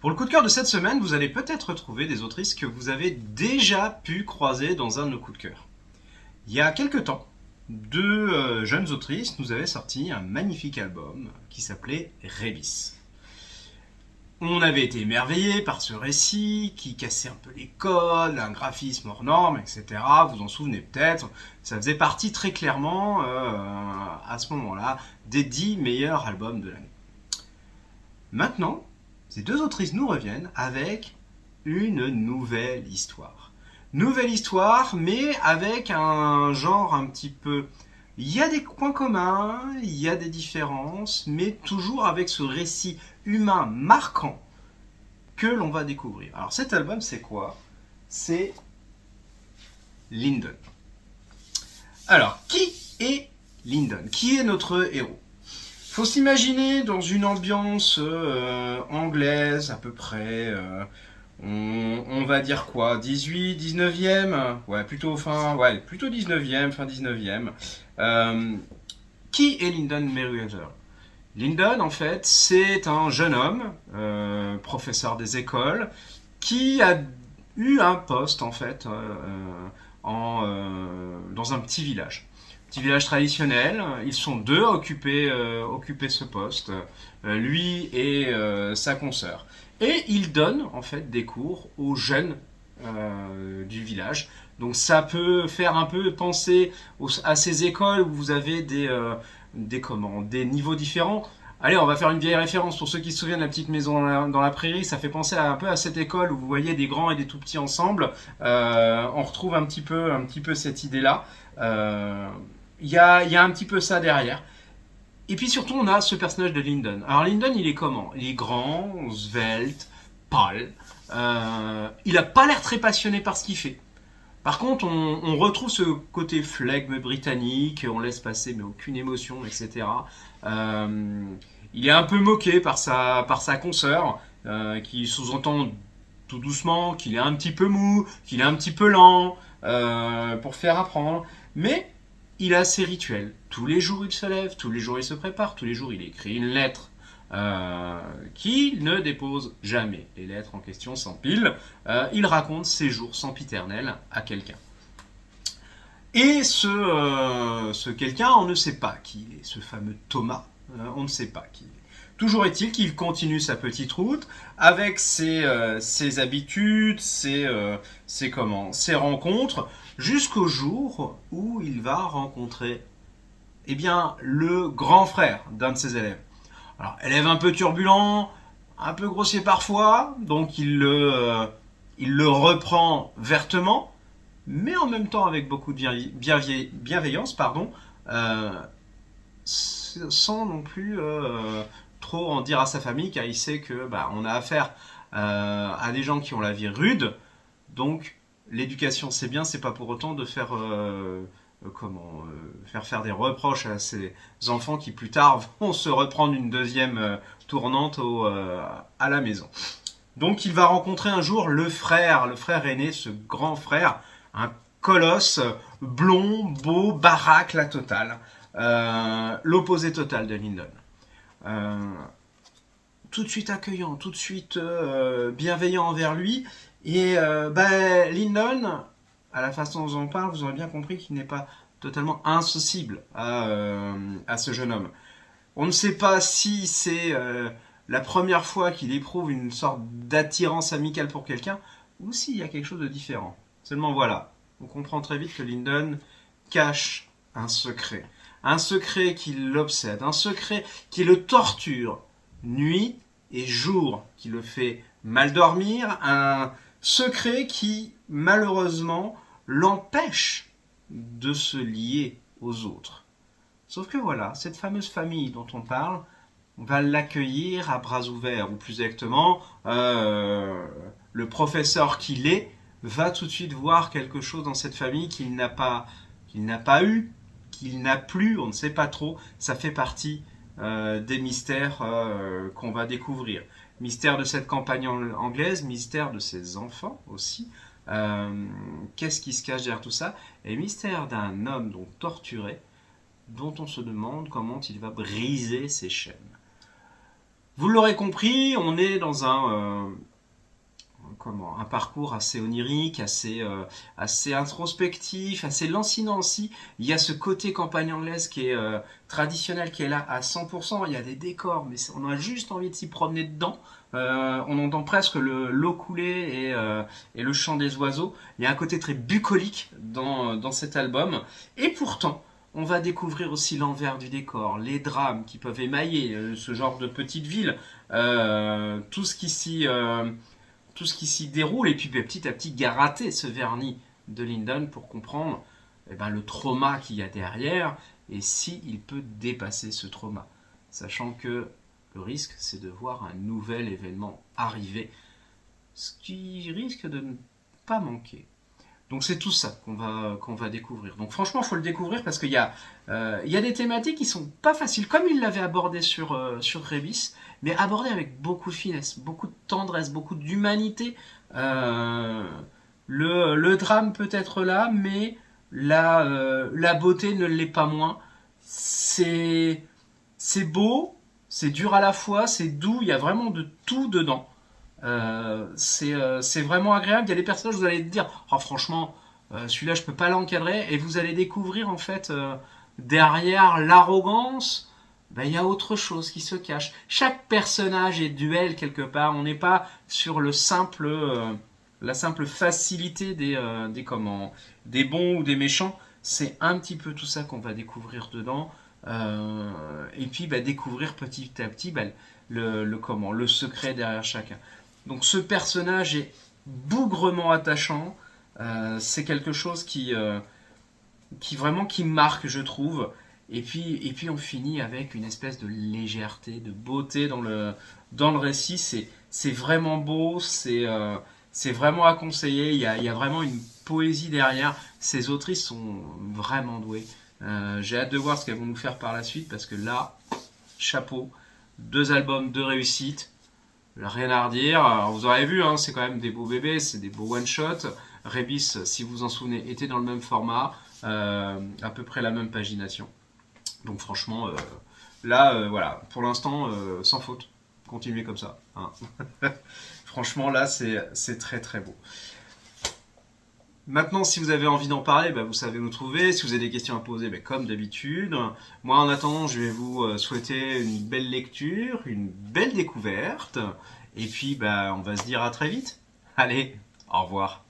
Pour le coup de cœur de cette semaine, vous allez peut-être retrouver des autrices que vous avez déjà pu croiser dans un de nos coups de cœur. Il y a quelques temps, deux jeunes autrices nous avaient sorti un magnifique album qui s'appelait Rébis. On avait été émerveillés par ce récit qui cassait un peu les codes, un graphisme hors norme, etc. Vous en souvenez peut-être. Ça faisait partie très clairement, à ce moment-là, des 10 meilleurs albums de l'année. Maintenant, ces deux autrices nous reviennent avec une nouvelle histoire. Nouvelle histoire, mais avec un genre un petit peu... Il y a des points communs, il y a des différences, mais toujours avec ce récit humain marquant que l'on va découvrir. Alors cet album, c'est quoi? C'est Linden. Alors, qui est Linden? Qui est notre héros? Faut s'imaginer dans une ambiance anglaise à peu près, on va dire quoi, 18, 19e, ouais, plutôt 19e, fin 19e. Qui est Lyndon Merriweather? Lyndon, en fait, c'est un jeune homme, professeur des écoles, qui a eu un poste, en fait, dans un petit village. Petit village traditionnel, ils sont deux à occuper ce poste, lui et sa consoeur. Et il donne en fait des cours aux jeunes du village. Donc ça peut faire un peu penser à ces écoles où vous avez des niveaux différents. Allez, on va faire une vieille référence pour ceux qui se souviennent de la petite maison dans la prairie. Ça fait penser un peu à cette école où vous voyez des grands et des tout petits ensemble. On retrouve un petit peu cette idée-là. Il y a un petit peu ça derrière. Et puis surtout, on a ce personnage de Lyndon. Alors Lyndon, il est comment? Il est grand, svelte, pâle. Il a pas l'air très passionné par ce qu'il fait. Par contre, on retrouve ce côté flegme britannique, on laisse passer mais aucune émotion, etc. Il est un peu moqué par sa consoeur, qui sous-entend tout doucement qu'il est un petit peu mou, qu'il est un petit peu lent, pour faire apprendre. Mais il a ses rituels. Tous les jours, il se lève, tous les jours, il se prépare, tous les jours, il écrit une lettre qu'il ne dépose jamais. Les lettres en question s'empilent. Il raconte ses jours sempiternels à quelqu'un. Et ce quelqu'un, on ne sait pas qui il est. Ce fameux Thomas, on ne sait pas qui il est. Toujours est-il qu'il continue sa petite route avec ses habitudes, ses rencontres, jusqu'au jour où il va rencontrer le grand frère d'un de ses élèves. Alors, élève un peu turbulent, un peu grossier parfois, donc il le reprend vertement, mais en même temps avec beaucoup de bienveillance, euh, sans non plus trop en dire à sa famille, car il sait que on a affaire à des gens qui ont la vie rude, donc l'éducation c'est bien, c'est pas pour autant de faire faire des reproches à ces enfants qui plus tard vont se reprendre une deuxième tournante à la maison. Donc il va rencontrer un jour le frère aîné, ce grand frère, un colosse blond, beau, baraque, la totale. L'opposé total de Lyndon. Euh, Tout de suite accueillant, tout de suite bienveillant envers lui. Et Lyndon, à la façon dont on parle, vous aurez bien compris qu'il n'est pas totalement insensible à ce jeune homme. On ne sait pas si c'est la première fois qu'il éprouve une sorte d'attirance amicale pour quelqu'un, ou s'il y a quelque chose de différent. Seulement voilà, on comprend très vite que Lyndon cache un secret. Un secret qui l'obsède, un secret qui le torture nuit et jour, qui le fait mal dormir, un secret qui malheureusement l'empêche de se lier aux autres. Sauf que voilà, cette fameuse famille dont on parle, on va l'accueillir à bras ouverts, ou plus exactement, le professeur qu'il est va tout de suite voir quelque chose dans cette famille qu'il n'a pas eu, qu'il n'a plus, on ne sait pas trop. Ça fait partie des mystères qu'on va découvrir. Mystère de cette campagne anglaise, mystère de ses enfants aussi. Qu'est-ce qui se cache derrière tout ça? Et mystère d'un homme donc torturé, dont on se demande comment il va briser ses chaînes. Vous l'aurez compris, on est dans un parcours assez onirique, assez introspectif, assez lancinant aussi. Il y a ce côté campagne anglaise qui est traditionnel, qui est là à 100%. Il y a des décors, mais on a juste envie de s'y promener dedans. On entend presque l'eau couler et le chant des oiseaux. Il y a un côté très bucolique dans cet album. Et pourtant, on va découvrir aussi l'envers du décor, les drames qui peuvent émailler ce genre de petite ville, tout ce qui s'y déroule, et puis petit à petit gratter ce vernis de Lyndon pour comprendre le trauma qu'il y a derrière et s'il peut dépasser ce trauma. Sachant que le risque, c'est de voir un nouvel événement arriver, ce qui risque de ne pas manquer. Donc c'est tout ça qu'on va découvrir. Donc franchement, il faut le découvrir parce qu'il y a des thématiques qui sont pas faciles, comme il l'avait abordé sur Rébis, mais abordé avec beaucoup de finesse, beaucoup de tendresse, beaucoup d'humanité. Euh, le drame peut être là, mais la beauté ne l'est pas moins. C'est c'est beau, c'est dur à la fois, c'est doux, il y a vraiment de tout dedans. C'est vraiment agréable. Il y a des personnages, vous allez dire, oh, franchement, celui-là, je peux pas l'encadrer. Et vous allez découvrir, en fait, derrière l'arrogance, il y a autre chose qui se cache. Chaque personnage est duel quelque part. On n'est pas sur la simple facilité des bons ou des méchants. C'est un petit peu tout ça qu'on va découvrir dedans. Et puis découvrir petit à petit le secret derrière chacun. Donc ce personnage est bougrement attachant. C'est quelque chose qui marque, je trouve. Et puis on finit avec une espèce de légèreté, de beauté dans le récit. C'est vraiment beau, c'est vraiment à conseiller. Il y a vraiment une poésie derrière. Ces autrices sont vraiment douées. J'ai hâte de voir ce qu'elles vont nous faire par la suite parce que là, chapeau, 2 albums, 2 réussites. Rien à redire. Alors, vous aurez vu, hein, c'est quand même des beaux bébés, c'est des beaux one-shots. Rebis, si vous en souvenez, était dans le même format, à peu près la même pagination. Donc franchement, là, voilà, pour l'instant, sans faute. Continuez comme ça. Hein. Franchement, là, c'est très très beau. Maintenant, si vous avez envie d'en parler, vous savez où nous trouver. Si vous avez des questions à poser, comme d'habitude. Moi, en attendant, je vais vous souhaiter une belle lecture, une belle découverte. Et puis, on va se dire à très vite. Allez, au revoir.